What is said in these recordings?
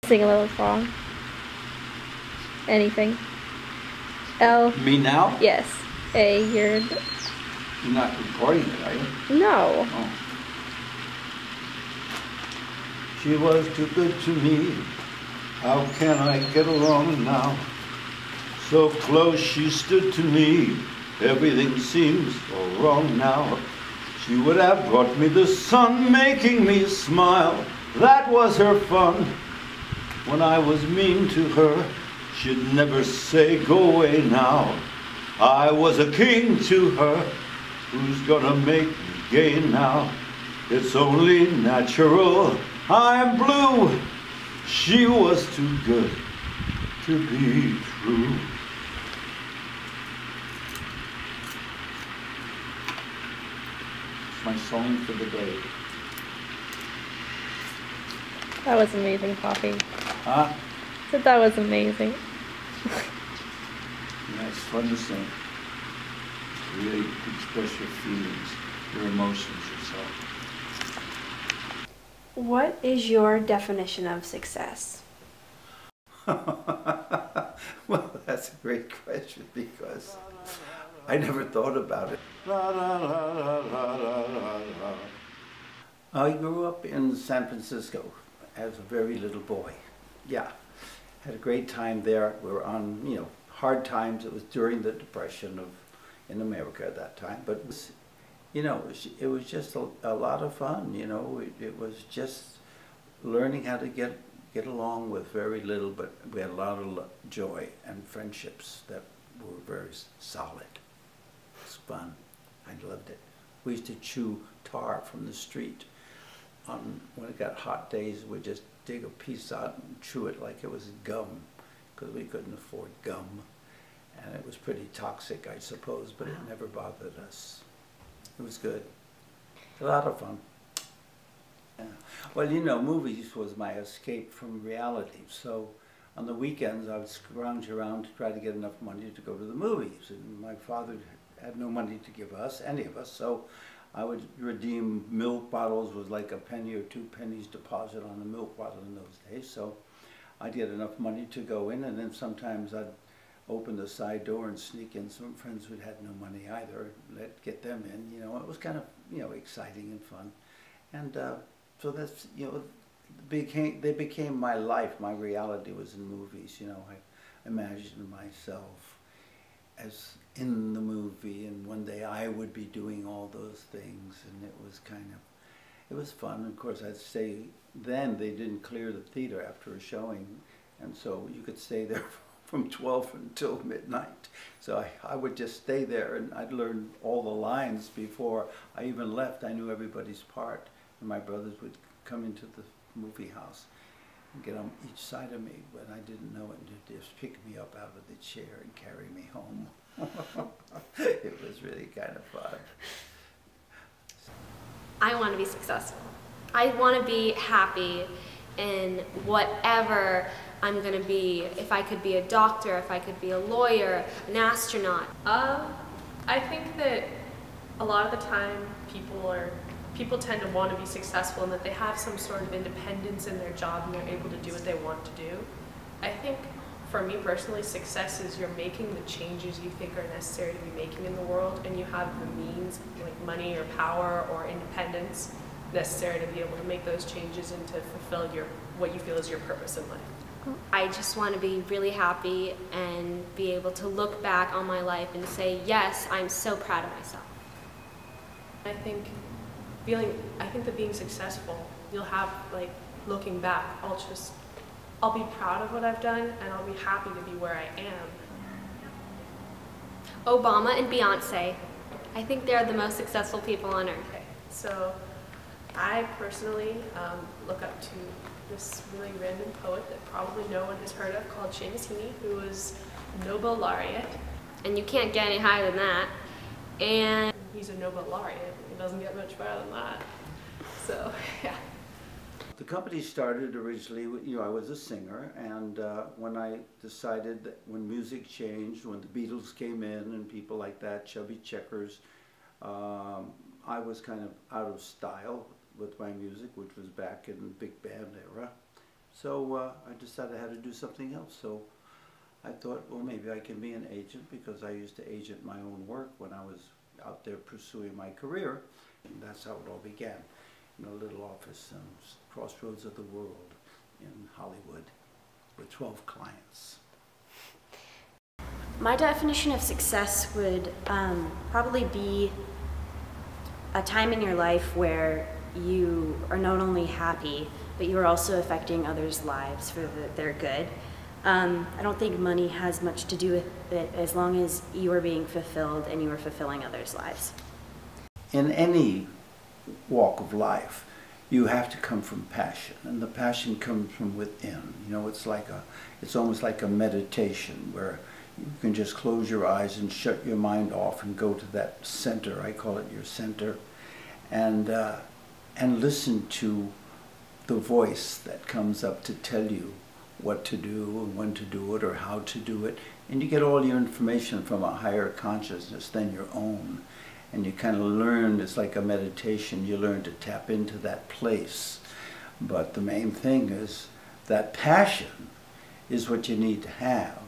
Sing a little song. Anything. L. Me now? Yes. A. You're not recording it, are you? No. Oh. She was too good to me. How can I get along now? So close she stood to me. Everything seems so wrong now. She would have brought me the sun, making me smile. That was her fun. When I was mean to her, she'd never say, go away now. I was a king to her. Who's gonna make me gay now? It's only natural. I'm blue. She was too good to be true. It's my song for the day. That was amazing, Poppy. Huh? I said that was amazing. Yeah, it's fun to sing. Really express your feelings, your emotions, yourself. What is your definition of success? Well, that's a great question because I never thought about it. I grew up in San Francisco as a very little boy. Yeah, had a great time there. We were on, hard times. It was during the Depression in America at that time, but it was, it was just a lot of fun. It was just learning how to get along with very little, but we had a lot of joy and friendships that were very solid. It was fun. I loved it. We used to chew tar from the street. When it got hot days, we'd just dig a piece out and chew it like it was gum, because we couldn't afford gum. And it was pretty toxic, I suppose, but it never bothered us. It was good. A lot of fun. Yeah. Well, movies was my escape from reality. So on the weekends, I would scrounge around to try to get enough money to go to the movies. And my father had no money to give us, any of us, so I would redeem milk bottles with like a penny or 2 pennies deposit on a milk bottle in those days. So I'd get enough money to go in, and then sometimes I'd open the side door and sneak in some friends who had no money either, get them in. It was kind of, exciting and fun. And so that's, they became my life. My reality was in movies. I imagined myself as in the movie, and one day I would be doing all those things, and it was fun. Of course, I'd stay, then they didn't clear the theater after a showing, and so you could stay there from 12 until midnight. So I would just stay there, and I'd learn all the lines before I even left. I knew everybody's part, and my brothers would come into the movie house and get on each side of me, but I didn't know it, and they'd just pick me up out of the chair and carry me home. It was really kind of fun. I want to be successful. I want to be happy in whatever I'm going to be. If I could be a doctor, if I could be a lawyer, an astronaut. I think that a lot of the time people tend to want to be successful and that they have some sort of independence in their job and they're able to do what they want to do. I think for me personally, success is you're making the changes you think are necessary to be making in the world, and you have the means, like money or power or independence, necessary to be able to make those changes and to fulfill what you feel is your purpose in life. I just want to be really happy and be able to look back on my life and say, yes, I'm so proud of myself. I think that being successful, you'll have, like, looking back, I'll be proud of what I've done, and I'll be happy to be where I am. Obama and Beyonce. I think they're the most successful people on earth. Okay, so I personally look up to this really random poet that probably no one has heard of called Seamus Heaney, who was Nobel laureate. And you can't get any higher than that. And he's a Nobel laureate. It doesn't get much better than that. So, yeah. The company started originally, I was a singer, and when I decided that when music changed, when the Beatles came in and people like that, Chubby Checkers, I was kind of out of style with my music, which was back in the big band era. So I decided I had to do something else. So I thought, well, maybe I can be an agent, because I used to agent my own work when I was out there pursuing my career. And that's how it all began, in a little office in crossroads of the world in Hollywood with 12 clients. My definition of success would probably be a time in your life where you are not only happy, but you are also affecting others' lives for their good. I don't think money has much to do with it, as long as you are being fulfilled and you are fulfilling others' lives. In any walk of life, you have to come from passion, and the passion comes from within. You know, it's almost like a meditation where you can just close your eyes and shut your mind off and go to that center. I call it your center, and listen to the voice that comes up to tell you what to do and when to do it or how to do it. And you get all your information from a higher consciousness than your own. And you kind of learn, it's like a meditation, you learn to tap into that place. But the main thing is that passion is what you need to have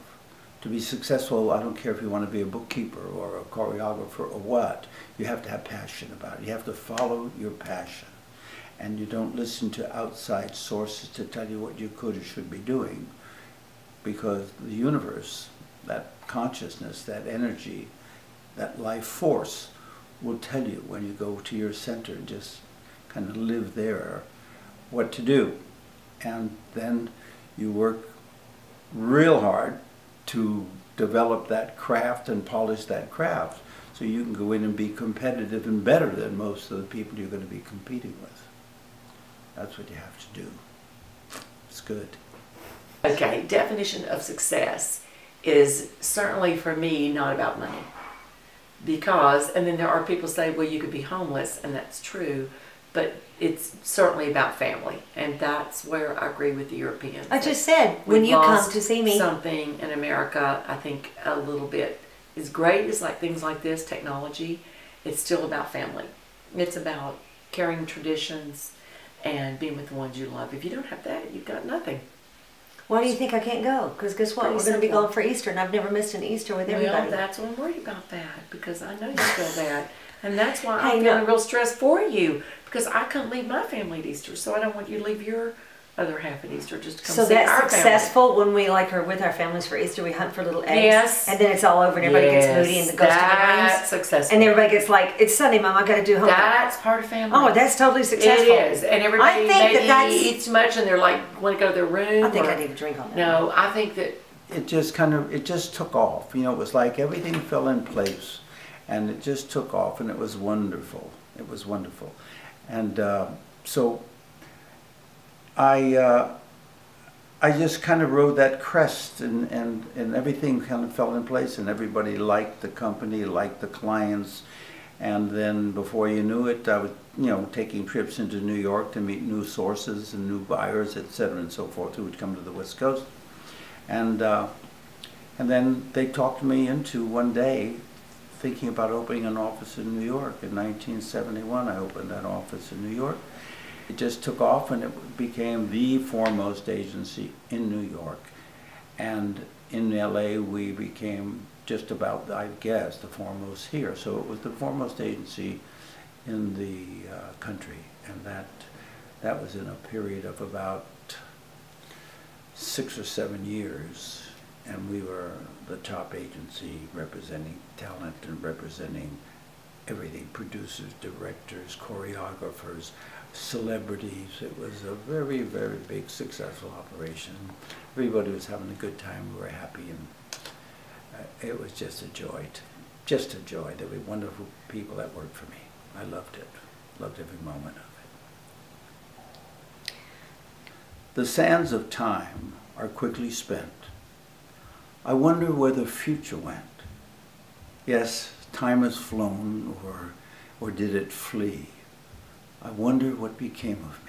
to be successful. I don't care if you want to be a bookkeeper or a choreographer or what, you have to have passion about it. You have to follow your passion. And you don't listen to outside sources to tell you what you could or should be doing, because the universe, that consciousness, that energy, that life force will tell you when you go to your center and just kind of live there what to do. And then you work real hard to develop that craft and polish that craft so you can go in and be competitive and better than most of the people you're going to be competing with. That's what you have to do. It's good. Okay, definition of success is certainly for me not about money. Because, and then there are people say, well, you could be homeless, and that's true, but it's certainly about family, and that's where I agree with the Europeans. I just said, when you come to see me. Something in America, I think a little bit is great. It's like things like this, technology. It's still about family. It's about carrying traditions and being with the ones you love. If you don't have that, you've got nothing. Why do you think I can't go? Because guess what? We're going to be going for Easter, and I've never missed an Easter with everybody. Well, that's why I'm worried about that, because I know you feel that. And that's why I'm feeling real stressed for you, because I couldn't leave my family at Easter, so I don't want you to leave your other half at Easter just to come see our family. So that's successful when we are with our families for Easter. We hunt for little eggs. Yes. And then it's all over and everybody gets moody and goes to the games. That's successful. And everybody gets like, it's Sunday, Mom, I got to do homework. That's part of family. Oh, that's totally successful. It is. And everybody eats too much and they're like, want to go to their room. I think I need a drink on that. No, I think that it just took off. You know, it was like everything fell in place, and it just took off, and it was wonderful. It was wonderful. And so I just kind of rode that crest, and everything kind of fell in place, and everybody liked the company, liked the clients. And then before you knew it, I was, you know, taking trips into New York to meet new sources and new buyers, etc., and so forth, who would come to the West Coast. And then they talked me into one day thinking about opening an office in New York. In 1971, I opened that office in New York. It just took off, and it became the foremost agency in New York. And in LA, we became just about, I guess, the foremost here. So it was the foremost agency in the country. And that was in a period of about 6 or 7 years. And we were the top agency representing talent and representing everything: producers, directors, choreographers, celebrities. It was a very, very big, successful operation. Everybody was having a good time. We were happy, and it was just a joy. Just a joy. There were wonderful people that worked for me. I loved it. Loved every moment of it. The sands of time are quickly spent. I wonder where the future went. Yes, time has flown, or did it flee? I wonder what became of me.